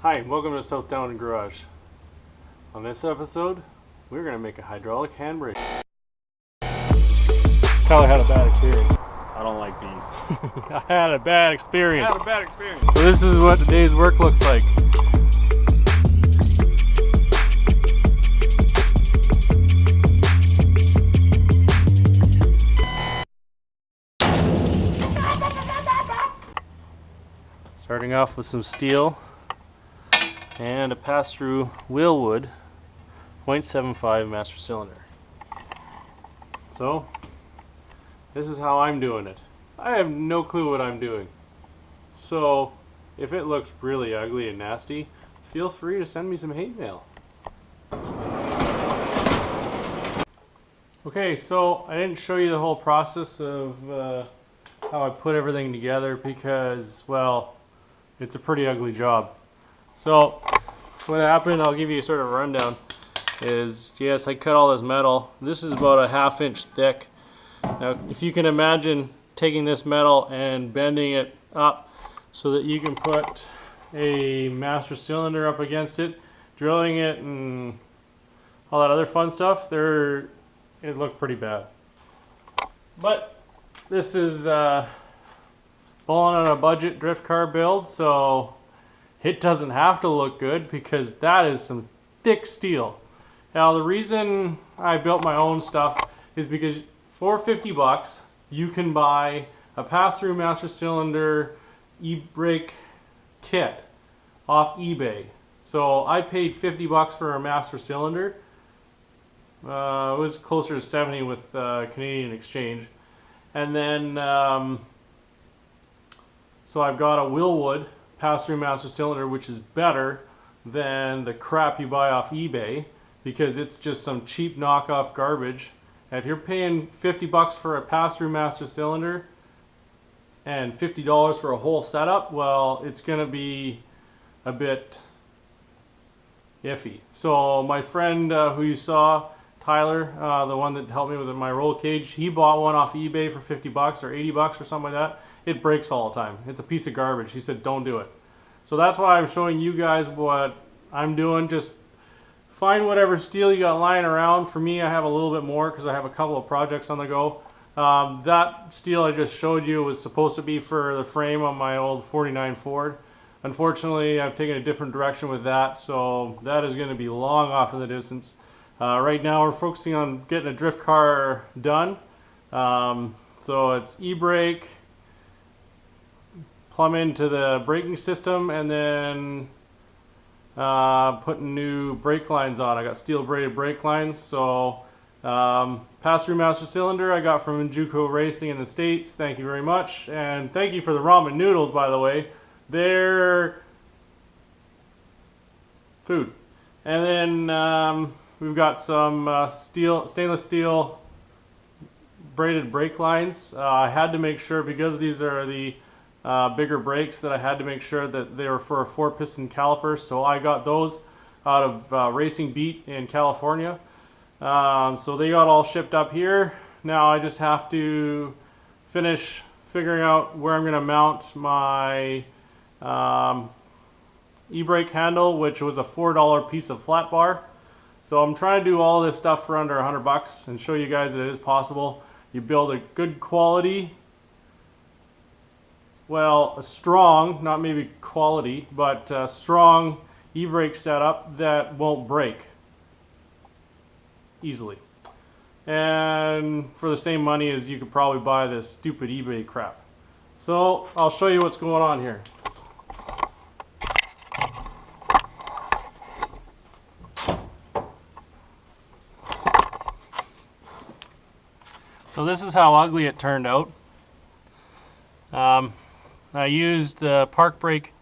Hi, welcome to South Down Garage. On this episode, we're going to make a hydraulic handbrake. Tyler had a bad experience. I don't like these. I had a bad experience. So this is what the day's work looks like. Starting off with some steel and a pass-through Willwood 0.75 master cylinder. So this is how I'm doing it. I have no clue what I'm doing. So if it looks really ugly and nasty, feel free to send me some hate mail. Okay, so I didn't show you the whole process of how I put everything together because, well, it's a pretty ugly job. So what happened, I'll give you sort of a rundown, is yes, I cut all this metal. This is about a 1/2 inch thick. Now if you can imagine taking this metal and bending it up so that you can put a master cylinder up against it, drilling it and all that other fun stuff, it looked pretty bad. But this is Ballin on a budget drift car build, so it doesn't have to look good because that is some thick steel. Now the reason I built my own stuff is because for 50 bucks you can buy a pass-through master cylinder ebrake kit off eBay. So I paid 50 bucks for a master cylinder. It was closer to 70 with Canadian exchange. And then so I've got a Willwood pass-through master cylinder, which is better than the crap you buy off eBay because it's just some cheap knockoff garbage. And if you're paying 50 bucks for a pass-through master cylinder and $50 for a whole setup, well, it's going to be a bit iffy. So my friend who you saw, Tyler, the one that helped me with my roll cage, he bought one off eBay for 50 bucks or 80 bucks or something like that. It breaks all the time. It's a piece of garbage. He said, don't do it. So that's why I'm showing you guys what I'm doing. Just find whatever steel you got lying around. For me, I have a little bit more because I have a couple of projects on the go. That steel I just showed you was supposed to be for the frame on my old 49 Ford. Unfortunately, I've taken a different direction with that, so that is going to be long off in the distance. Right now we're focusing on getting a drift car done. So it's e-brake, plumb into the braking system, and then putting new brake lines on. I got steel braided brake lines. So pass-through master cylinder I got from Enjuku Racing in the States. Thank you very much. And thank you for the ramen noodles, by the way. They're food. And then we've got some stainless steel braided brake lines. I had to make sure, because these are the bigger brakes, that I had to make sure that they were for a 4-piston caliper. So I got those out of Racing Beat in California. So they got all shipped up here. Now I just have to finish figuring out where I'm going to mount my e-brake handle, which was a $4 piece of flat bar. So I'm trying to do all this stuff for under 100 bucks and show you guys that it is possible. You build a good quality, well, a strong, not maybe quality, but a strong e-brake setup that won't break easily. And for the same money as you could probably buy this stupid eBay crap. So I'll show you what's going on here. So this is how ugly it turned out. I used the park brake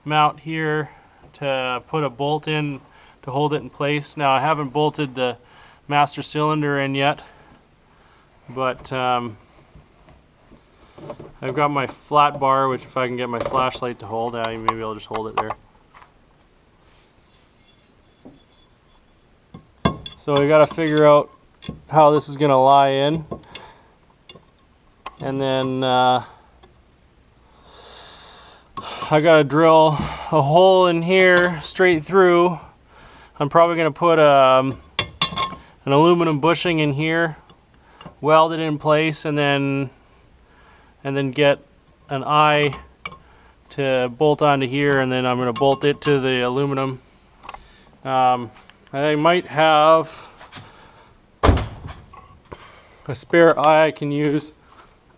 mount here to put a bolt in to hold it in place. Now I haven't bolted the master cylinder in yet, but I've got my flat bar, which if I can get my flashlight to hold, maybe I'll just hold it there. So we got to figure out how this is going to lie in. And then I got to drill a hole in here straight through. I'm probably going to put an aluminum bushing in here, weld it in place, and then get an eye to bolt onto here, and then I'm going to bolt it to the aluminum. I might have a spare eye I can use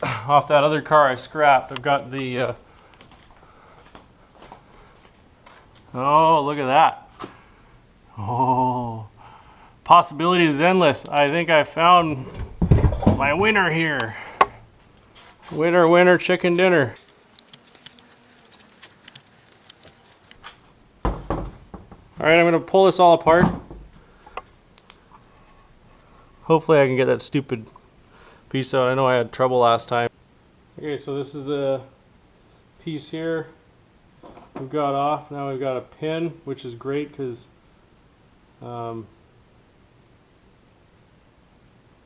off that other car I scrapped. I've got the oh, look at that. Oh, possibilities is endless. I think I found my winner here. Winner, winner, chicken dinner. All right, I'm gonna pull this all apart. Hopefully I can get that stupid piece out. I know I had trouble last time. Okay, so this is the piece here we've got off. Now we've got a pin, which is great because now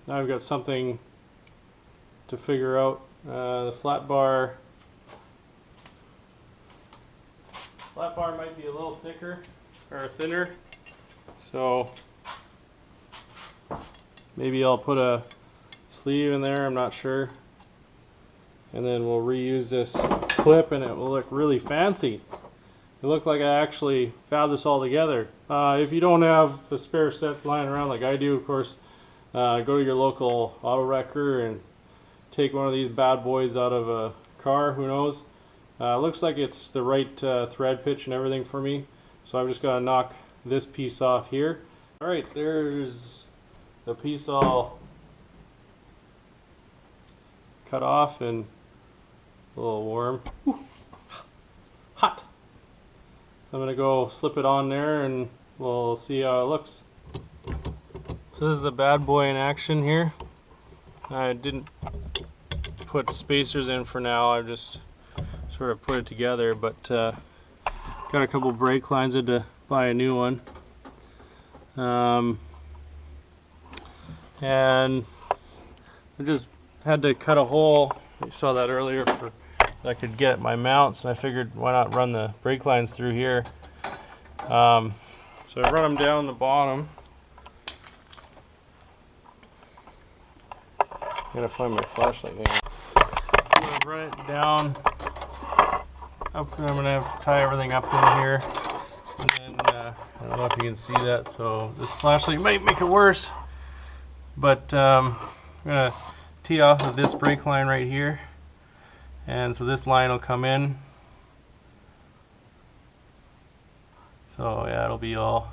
I've got something to figure out. The flat bar might be a little thicker or thinner, so maybe I'll put a sleeve in there, I'm not sure, and then we'll reuse this clip and it will look really fancy. It looked like I actually fabbed this all together. If you don't have a spare set lying around like I do, of course, go to your local auto wrecker and take one of these bad boys out of a car, who knows. Looks like it's the right thread pitch and everything for me, so I've just got to knock this piece off here. Alright, there's the piece all cut off and a little warm. Ooh, hot! I'm going to go slip it on there and we'll see how it looks. So this is the bad boy in action here. I didn't put spacers in for now, I just sort of put it together, but got a couple brake lines, had to buy a new one. And I just had to cut a hole, you saw that earlier, for I could get my mounts, and I figured why not run the brake lines through here. So I run them down the bottom. Gotta find my flashlight here. I'm gonna run it down up, and I'm gonna have to tie everything up in here. And then I don't know if you can see that, so this flashlight might make it worse. But I'm gonna tee off of this brake line right here, and so this line will come in. So yeah, it'll be all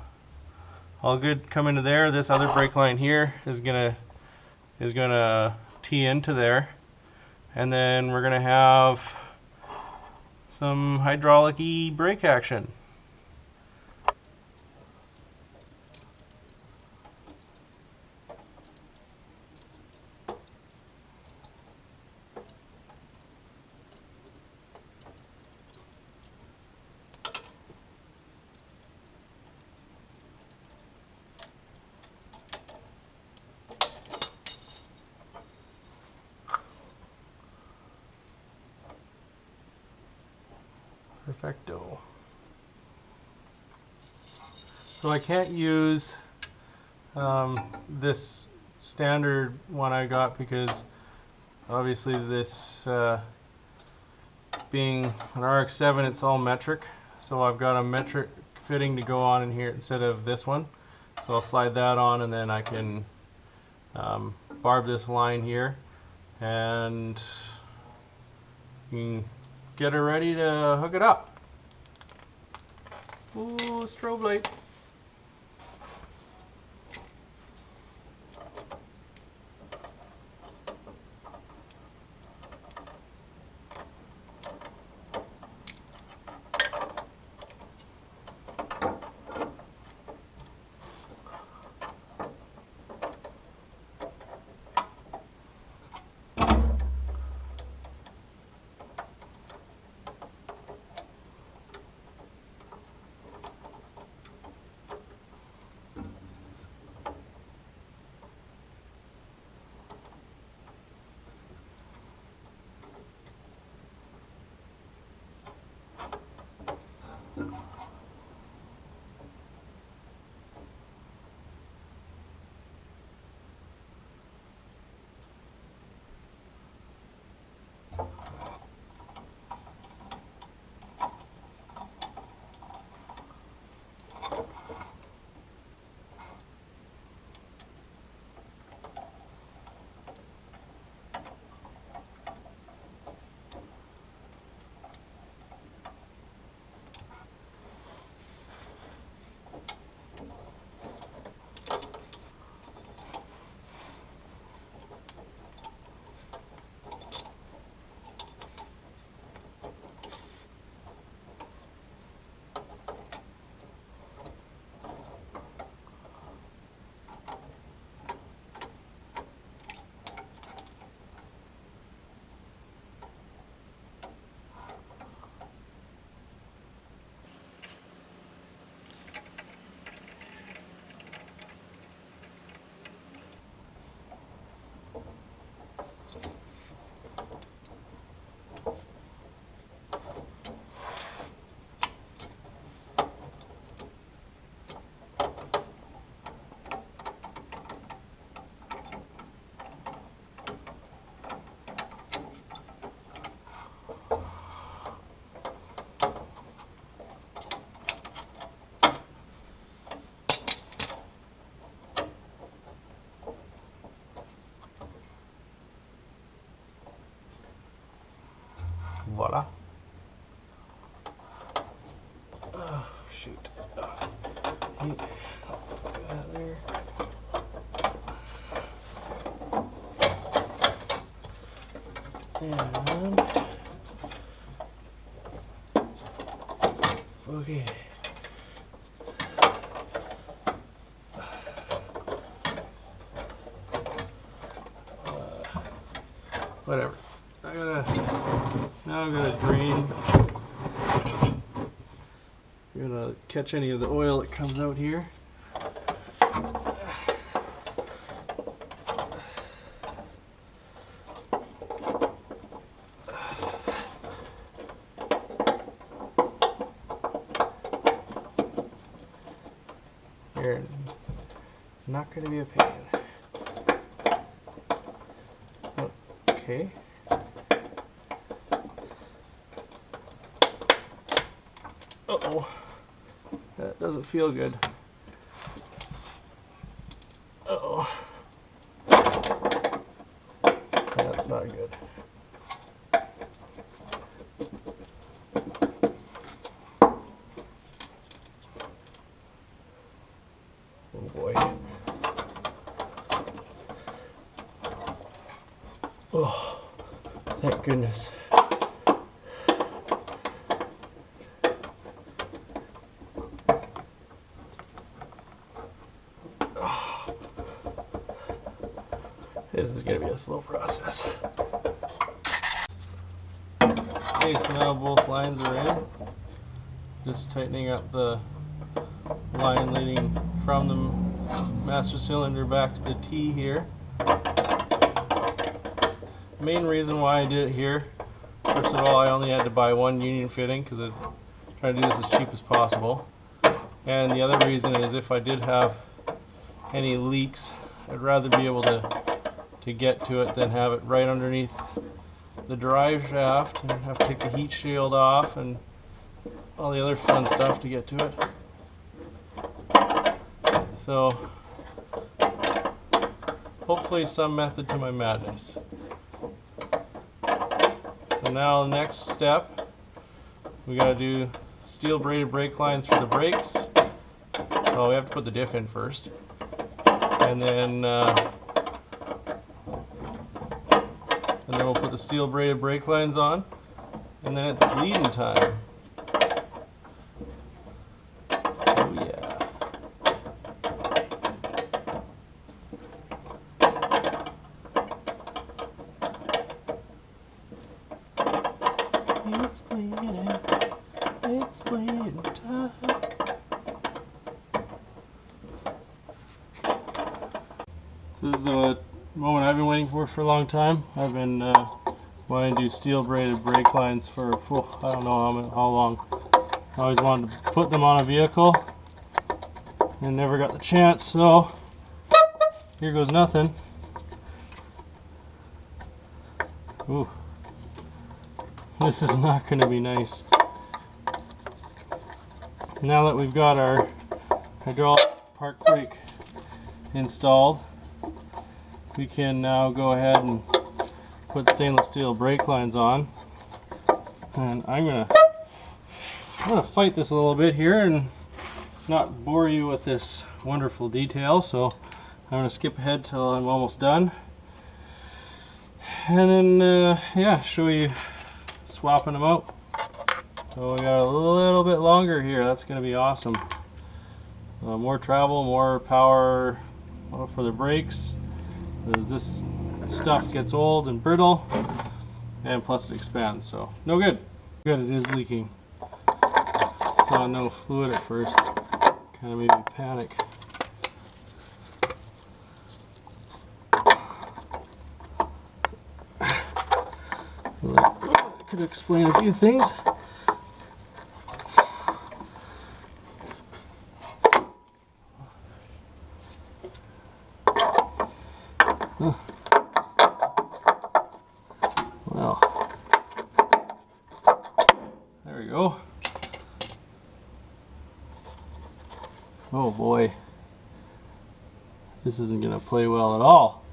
good. Come into there. This other brake line here is gonna tee into there, and then we're gonna have some hydraulic-y brake action. Perfecto. So I can't use this standard one I got because obviously this being an RX-7, it's all metric. So I've got a metric fitting to go on in here instead of this one. So I'll slide that on, and then I can barb this line here, and you can get her ready to hook it up. Ooh, strobe light. voila. Oh, shoot. Put that there. And okay. Whatever. Now I'm gonna drain. I'm gonna catch any of the oil that comes out here. Here, not gonna be a pain. Okay. Uh-oh. That doesn't feel good. Uh-oh. That's not good. Oh boy. Oh, thank goodness. This is going to be a slow process. Okay, so now both lines are in. Just tightening up the line leading from the master cylinder back to the T here. Main reason why I did it here, first of all, I only had to buy one union fitting because I tried to do this as cheap as possible. And the other reason is if I did have any leaks, I'd rather be able to get to it than have it right underneath the drive shaft and have to take the heat shield off and all the other fun stuff to get to it. So hopefully some method to my madness. So now the next step, we got to do steel braided brake lines for the brakes. Oh, we have to put the diff in first, and then we'll put the steel braided brake lines on, and then it's bleeding time. Oh yeah. It's bleeding. It's bleeding time. This is the moment I've been waiting for a long time. I've been wanting to do steel braided brake lines for I don't know how long. I always wanted to put them on a vehicle and never got the chance, so here goes nothing. Ooh, this is not going to be nice. Now that we've got our hydraulic park brake installed, we can now go ahead and put stainless steel brake lines on. And I'm gonna fight this a little bit here and not bore you with this wonderful detail, so I'm gonna skip ahead till I'm almost done, and then yeah, show you swapping them out. So we got a little bit longer here. That's gonna be awesome. More travel, more power for the brakes, as this stuff gets old and brittle, and plus it expands, so no good. Good, it is leaking. Saw no fluid at first, kind of made me panic. That could explain a few things. Well, there we go. Oh boy, this isn't going to play well at all.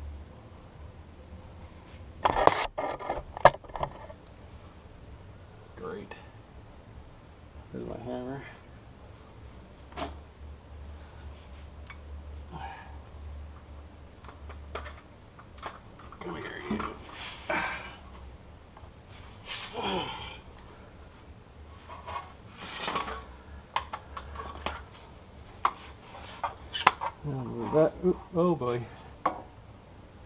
Move that. Ooh, oh boy.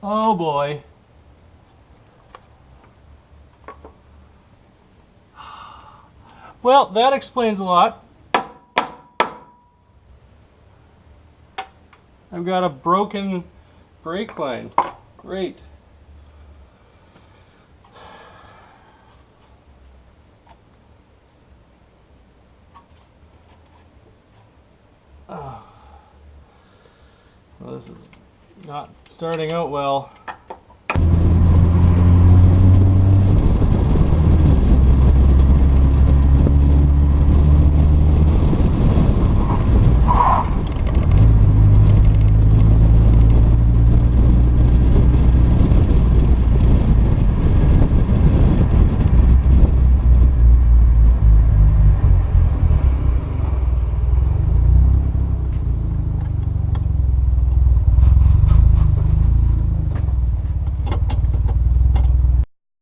Oh boy. Well, that explains a lot. I've got a broken brake line. Great. Oh. Well, this is not starting out well.